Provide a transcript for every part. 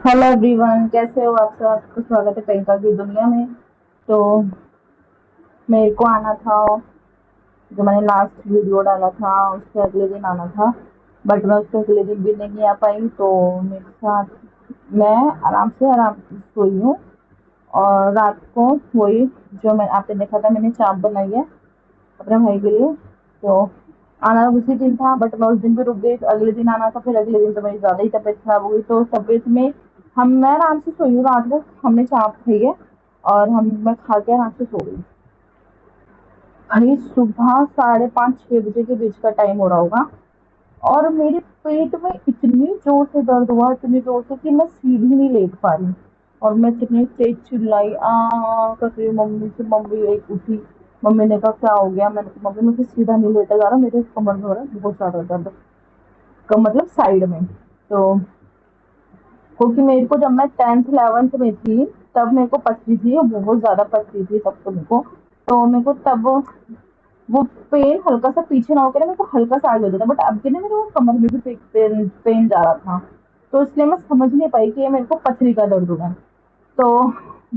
Hello everyone, कैसे हो आप सब। आपका स्वागत है प्रियंका की दुनिया में। तो मेरे को आना था, जो मैंने लास्ट वीडियो डाला था उसके अगले दिन आना था, बट मैं उसके अगले दिन भी नहीं आ पाई। तो मेरे साथ मैं आराम से सोई हूँ। और रात को वही, जो मैं आपने देखा था, मैंने चाप बनाई है अपने भाई के लिए। तो आना उसी दिन था, बट मैं उस दिन भी रुक गई। तो अगले दिन आना था, फिर अगले दिन तो मेरी ज़्यादा ही तबीयत खराब हो गई। तो तबीयत में हम मैं आराम से सोई हूँ रात को। हमने चाप खाई है और हम मैं खा के आराम से सो गई। भाई सुबह 5:30 6 बजे के बीच का टाइम हो रहा होगा, और मेरे पेट में इतनी जोर से दर्द हुआ, इतनी जोर से कि मैं सीढ़ी नहीं लेट पा रही। और मैं इतनी तेज चिल्लाई आ करके मम्मी से। मम्मी एक उठी। मम्मी ने कहा क्या हो गया। मैंने कहा मम्मी मुझे सीधा नहीं लेटा जा रहा, मेरे कमर में हो रहा है बहुत ज्यादा दर्द, मतलब साइड में। तो क्योंकि मेरे को जब मैं 10th 11th में थी, तब मेरे को पथरी थी, बहुत ज्यादा पथरी थी तब। तो मेरे को तब वो पेन हल्का सा पीछे ना होकर ना, मेरे को हल्का सा आगे होता था, बट अब के ना मेरे को कमर में भी पेन जा रहा था। तो इसलिए मैं समझ नहीं पाई कि ये मेरे को पथरी का दर्द हो रहा है। तो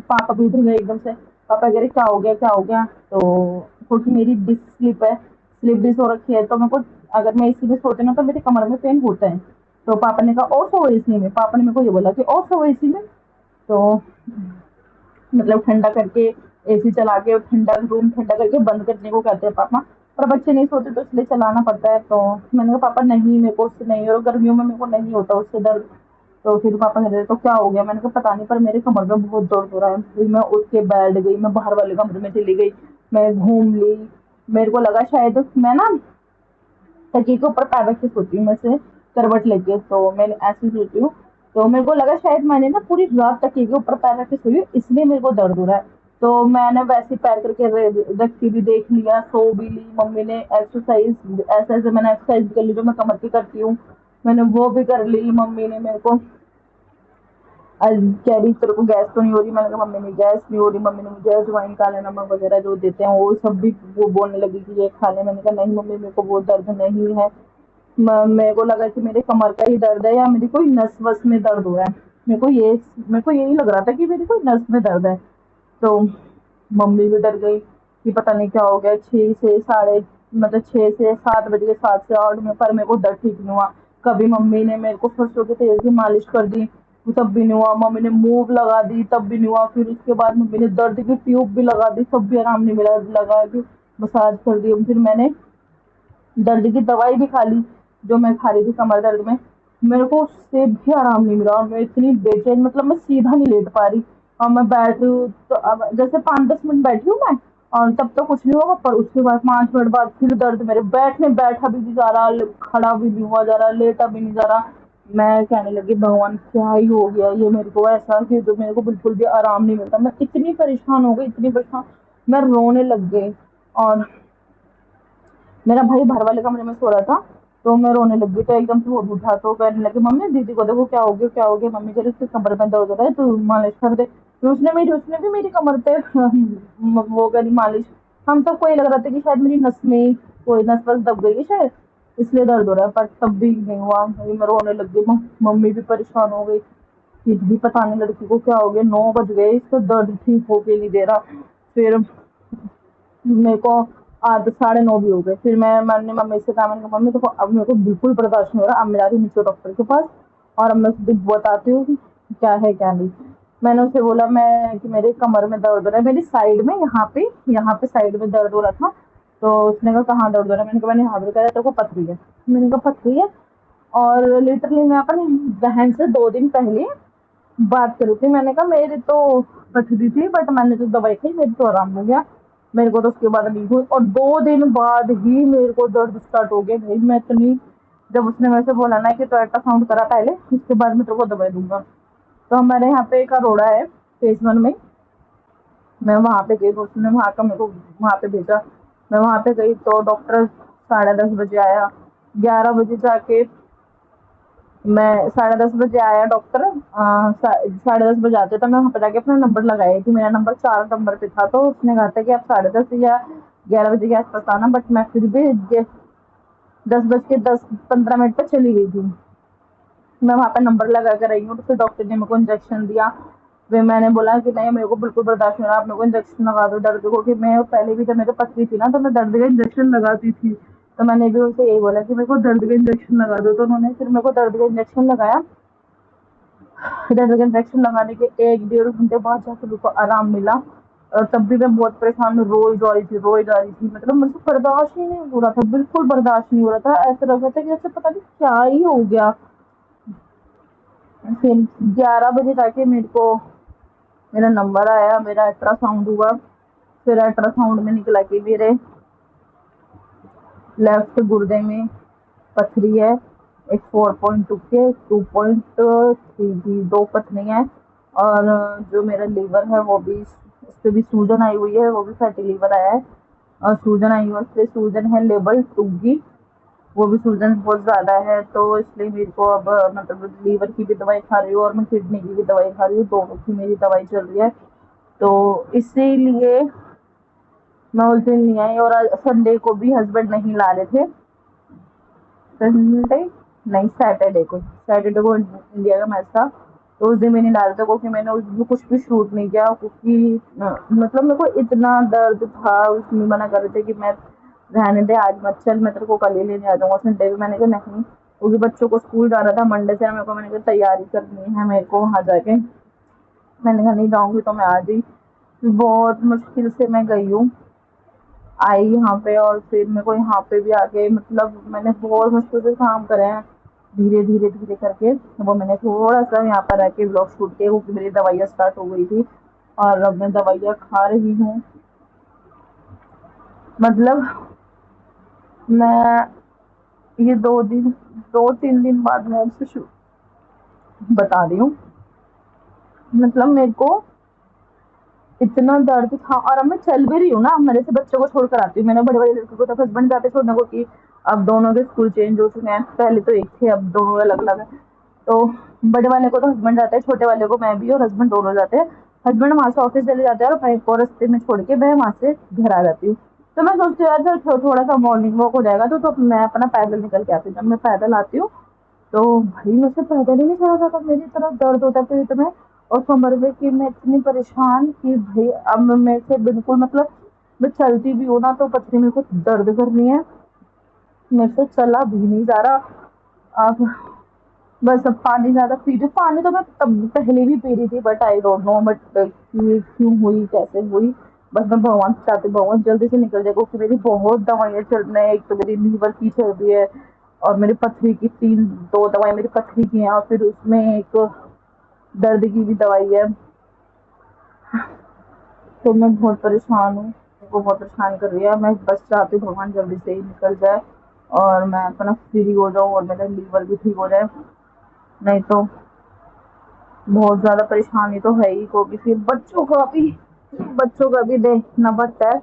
पापा भी उठ गए एकदम से। पापा कह रहे क्या हो गया क्या हो गया। तो क्योंकि मेरी डिस्क स्लिप है, स्लिप डिस्क हो रखी है, तो मेरे को अगर मैं इसी में सोती ना तो मेरे कमर में पेन होता है। तो पापा ने कहा और सो इसी में। पापा ने मेरे को ये बोला कि और सो इसी में। तो मतलब ठंडा करके, एसी चला के ठंडा रूम ठंडा करके बंद करने को कहते हैं पापा। पर बच्चे नहीं सोते तो इसलिए चलाना पड़ता है। तो मैंने कहा पापा नहीं, मेरे को उससे नहीं, और गर्मियों में मेरे को नहीं होता उससे दर्द। तो फिर पापा कह रहे तो क्या हो गया। मैंने कहा पता नहीं, पर मेरे कमर में बहुत दर्द हो रहा है। फिर मैं उठ के बैठ गई, मैं बाहर वाले कमरे में चली गई, मैं घूम ली। मेरे को लगा शायद मैं ना तकिए के ऊपर पैर रख के सोती हूँ, मैं से करवट लेके, तो मैं ऐसे सोती हूँ। तो मेरे को लगा शायद मैंने ना पूरी रात तकिए के ऊपर पैर रख के सोई हूँ, इसलिए मेरे को दर्द हो रहा है। तो मैंने वैसे पैर करके रख के भी देख लिया, सो भी ली। मम्मी ने एक्सरसाइज, ऐसे ऐसे मैंने एक्सरसाइज कर ली जो मैं कमर की करती हूँ, मैंने वो भी कर ली। मम्मी ने मेरे को कह रही तेरे को गैस तो नहीं हो रही। मैंने कहा मम्मी नहीं गैस नहीं हो रही। मम्मी ने मुझे अजवाइन, काला नमक वगैरह जो देते हैं वो सब भी वो बोलने लगी कि ये खा ले। मैंने कहा नहीं मम्मी, मेरे को वो दर्द नहीं है। मेरे को लगा कि मेरे कमर का ही दर्द है या मेरी कोई नस वस में दर्द हो रहा है। मेरे को यही लग रहा था कि मेरी कोई नस में दर्द है। तो मम्मी भी डर गई कि पता नहीं क्या हो गया। 6 से 7 बज गए, 7 से 8 में, पर मेरे को दर्द ठीक नहीं हुआ। कभी मम्मी ने मेरे को सरसों के तेल की मालिश कर दी, तब भी नहीं हुआ। मम्मी ने मूव लगा दी, तब भी नहीं हुआ। फिर उसके बाद मम्मी ने दर्द की ट्यूब भी लगा दी, तब भी आराम नहीं मिला। लगा के मसाज कर दी। फिर मैंने दर्द की दवाई भी खा ली, जो मैं खा रही थी कमर दर्द में। मेरे को उससे भी आराम नहीं मिला, और मैं इतनी बेचैन, मतलब मैं सीधा नहीं लेट पा रही। और मैं बैठ रही हूँ तो अब जैसे 5 10 मिनट बैठी हूँ मैं, और तब तो कुछ नहीं होगा, पर उसके बाद 5 मिनट बाद फिर दर्द। मेरे बैठा भी नहीं जा रहा, खड़ा भी नहीं हुआ जा रहा, लेटा भी नहीं जा रहा। मैं कहने लगी भगवान क्या ही हो गया ये मेरे को, ऐसा कि जो मेरे को बिल्कुल भी आराम नहीं मिलता। मैं इतनी परेशान हो गई, इतनी परेशान, मैं रोने लग गई। और मेरा भाई बाहर वाले कमरे में सो रहा था, तो मैं रोने लगी। तो एकदम से वो उठा, तो कहने लगी मम्मी दीदी को देखो क्या हो गया क्या हो गया। मम्मी कह रही उसके कमर में दर्द हो रहा है, तो मालिश कर दे। फिर उसने भी मेरी कमर पे वो करी मालिश। हम सबको ये लग रहा था कि शायद मेरी नस में कोई नस वस दब गई है शायद, इसलिए दर्द हो रहा है, पर तब भी नहीं हुआ। मैं रोने लग गई। मम्मी भी परेशान हो गई कि भी पता नहीं लड़की को क्या हो गया, 9 बज गए, इसका दर्द ठीक होके नहीं दे रहा। फिर मेरे को 8 साढ़े 9 भी हो गए। फिर मैंने मम्मी से कहा, मैंने कहा मम्मी देखो अब मेरे को बिल्कुल बर्दाश्त नहीं हो रहा, अब मैं जा रही हूँ नीचे डॉक्टर के पास, और अब मैं उसे बताती हूँ कि क्या है क्या नहीं। मैंने उसे बोला मैं कि मेरे कमर में दर्द हो रहा है, मेरी साइड में, यहाँ पे साइड में दर्द हो रहा था। तो उसने कहा कहाँ दर्द हो रहा है। मैंने कहा मैंने यहाँ पे कहा तेरे को पथरी है। मैंने कहा पथरी है। और लिटरली मैं अपनी बहन से 2 दिन पहले बात करी थी। मैंने कहा मेरी तो पथरी थी, बट मैंने तो दवाई खाई, मेरी तो आराम हो गया। मेरे को तो उसके बाद नहीं हुई, और 2 दिन बाद ही मेरे को दर्द स्टार्ट हो गया। भाई मैं इतनी, जब उसने मेरे से बोला ना कि तो अल्ट्रासाउंड करा पहले, उसके बाद मैं तेरे को दवाई दूंगा। तो हमारे यहाँ पे एक अरोड़ा है फेज 1 में, मैं वहाँ पे गई, तो उसने वहाँ का मेरे को वहाँ पे भेजा। मैं वहाँ पे गई तो डॉक्टर 10:30 बजे आया। 11 बजे जाके मैं 10:30 बजे आया डॉक्टर। 10:30 बजे आते, तो मैं वहाँ पे जाके अपना नंबर लगाई थी, मेरा नंबर 4 नंबर पे था। तो उसने कहा था कि आप 10:30 या 11 बजे के आसपास आना, बट मैं फिर भी 10 बज के 10 15 मिनट पर चली गई थी। मैं वहाँ पे नंबर लगा कर आई हूँ, तो फिर डॉक्टर ने मेरे को इंजेक्शन दिया। फिर मैंने बोला कि नहीं, मेरे को बिल्कुल बर्दाश्त नहीं हो रहा, आप मेरे को इंजेक्शन लगा दो दर्द को, कि मैं पहले भी जब मेरे पथरी थी ना तो मैं दर्द का इंजेक्शन लगाती थी। तो मैंने भी उनसे यही बोला कि मेरे को दर्द का इंजेक्शन लगा दो, तो उन्होंने फिर मेरे को दर्द का इंजेक्शन लगाया। दर्द का इंजेक्शन लगाने के 1 डेढ़ घंटे बाद जाकर मेरे को आराम मिला। और तब भी मैं बहुत परेशान रोई जा रही थी, रोई जा रही थी, मतलब मुझसे बर्दाश्त ही नहीं हो रहा था, बिल्कुल बर्दाश्त नहीं हो रहा था। ऐसा लग रहा था कि जैसे पता नहीं क्या ही हो गया। फिर 11 बजे जाके मेरे को मेरा नंबर आया, मेरा अल्ट्रासाउंड हुआ। फिर अल्ट्रासाउंड में निकला कि मेरे लेफ्ट गुर्दे में पथरी है, एक 4.2 के 2.3 की 2 पथरी है। और जो मेरा लीवर है वो भी, उस पर भी सूजन आई हुई है, वो भी फैटी लीवर आया है। और सूजन आई हुई है, उस पर सूजन है लेवल 2 की, वो भी सूजन बहुत ज़्यादा है। तो इसलिए मेरे को अब मतलब लीवर की भी दवाई खा रही हूँ और मैं किडनी की भी दवाई खा रही हूँ, दोनों की मेरी दवाई चल रही है। तो इसीलिए मैं उस दिन नहीं आई। और संडे को भी हस्बैंड नहीं ला रहे थे, संडे नहीं, सैटरडे को इंडिया का मैच था, तो उस दिन मैं नहीं ला रहा था, क्योंकि मैंने उस दिन कुछ भी शूट नहीं किया, क्योंकि मतलब मेरे को इतना दर्द था। उसमें मना कर रहे थे कि मैं रहने दे, आज मत चल, मैं तेरे को कल ही लेने आ जाऊंगा संडे में। मैंने कहा नहीं, क्योंकि बच्चों को स्कूल जाना था मंडे से, मेरे को, मैंने कहा तैयारी करनी है मेरे को वहाँ जाके। मैंने कहा नहीं जाऊंगी तो मैं आ गई। बहुत मुश्किल से मैं गई हूँ, आई यहाँ पे। और फिर मेरे को यहाँ पे भी आके, मतलब मैंने बहुत मुश्किल से काम करे हैं, धीरे धीरे धीरे करके। वो मैंने थोड़ा सा यहाँ पर आके ब्लॉग शूट किया, क्योंकि मेरी दवाइयाँ स्टार्ट हो गई थी और अब मैं दवाइयाँ खा रही हूँ। मतलब मैं ये 2 3 दिन बाद मैं आपसे बता रही हूँ। मतलब मेरे को इतना दर्द था, और अब मैं चल भी रही हूँ ना, मेरे से बच्चों को छोड़ कर आती हूँ। मैंने बड़े बड़े लड़के को तो हस्बैंड जाते छोड़ने को, कि अब दोनों के स्कूल चेंज हो चुके हैं, पहले तो एक थे, अब दोनों अलग अलग है। तो बड़े वाले को तो हस्बैंड जाते हैं, छोटे वाले को मैं भी और हस्बैंड दोनों जाते हैं। हस्बैंड वहां से ऑफिस चले जाते हैं और मैं को रास्ते में छोड़ के मैं वहां से घर आ जाती हूँ। तो मैं सोचती हूँ यार थोड़ा सा मॉर्निंग वॉक हो जाएगा, तो मैं अपना पैदल निकल के आती हूँ। जब मैं पैदल आती हूँ तो भाई मुझसे पैदल ही नहीं चला जाता, मेरी तरफ दर्द होता है पेट में और कमर में, कि मैं इतनी परेशान कि भाई अब मेरे से बिल्कुल, मतलब मैं चलती भी हूँ ना तो पत्नी मेरे को दर्द कर रही है, मेरे से चला भी नहीं जा रहा। अब बस अब पानी ज्यादा पी रही हूँ। पानी तो मैं तब पहले भी पी रही थी, but I don't know, but ये क्यों हुई, कैसे हुई। बस मैं भगवान से चाहती हूँ भगवान जल्दी से निकल जाए, क्योंकि मेरी बहुत दवाइयाँ चल रही हैं। एक तो मेरी लीवर की चल रही है, और मेरी पथरी की 2 दवाई मेरी पथरी की हैं, और फिर उसमें एक दर्द की भी दवाई है। तो मैं बहुत परेशान हूँ, मेरे को बहुत परेशान कर रही है। मैं बस चाहती हूँ भगवान जल्दी से ही निकल जाए और मैं अपना फ्री हो जाऊँ और मेरा लीवर भी ठीक हो जाए। नहीं तो बहुत ज्यादा परेशानी तो है ही, क्योंकि फिर बच्चों का भी देखना पड़ता है।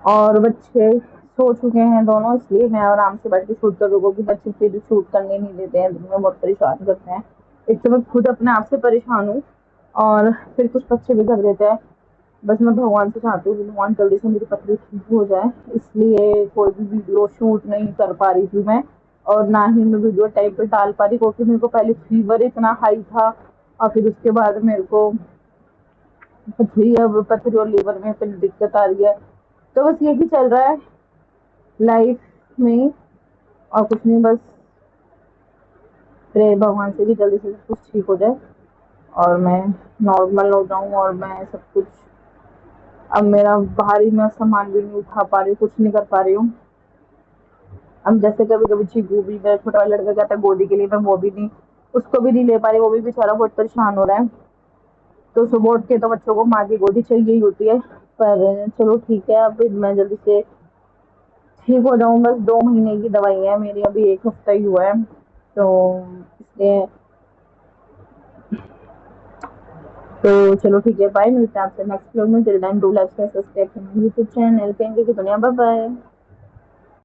और बच्चे सो चुके हैं दोनों, इसलिए मैं आराम से बैठ के शूट कर रही हूँ, क्योंकि बच्चे फिर शूट करने नहीं देते हैं, दिन में बहुत परेशान करते हैं। एक तो मैं खुद अपने आप से परेशान हूँ, और फिर कुछ बच्चे भी कर देते हैं। बस मैं भगवान से चाहती हूँ कि भगवान जल्दी से मेरी पथरी ठीक हो जाए, इसलिए कोई भी वीडियो शूट नहीं कर पा रही थी मैं। और ना ही मैं वीडियो टाइम पे डाल पा रही, क्योंकि मेरे को पहले फीवर इतना हाई था, और फिर उसके बाद मेरे को पथरी और लीवर में फिर दिक्कत आ रही है। तो बस यही चल रहा है लाइफ में, और कुछ नहीं। बस प्रे भगवान से कि जल्दी से सब कुछ ठीक हो जाए और मैं नॉर्मल हो जाऊं, और मैं सब कुछ, अब मेरा भारी मैं सामान भी नहीं उठा पा रही हूँ, कुछ नहीं कर पा रही हूँ। अब जैसे कभी कभी चीकू भी, मेरा छोटा वाला लड़का कहता है गोदी के लिए, मैं वो भी नहीं, उसको भी नहीं ले पा रही, वो भी बेचारा बहुत परेशान हो रहा है। तो सुबह उठ के तो बच्चों को माँ की गोदी चाहिए ही होती है। पर चलो ठीक है, अब मैं जल्दी से ठीक हो जाऊँ। बस 2 महीने की दवाई है मेरी, अभी 1 हफ्ता ही हुआ है, तो इसलिए। तो चलो ठीक है, बाय, मिलते हैं आपसे नेक्स्ट व्लॉग में। Till then do like share subscribe YouTube channel. कहेंगे कि दुनिया, बाय बाय।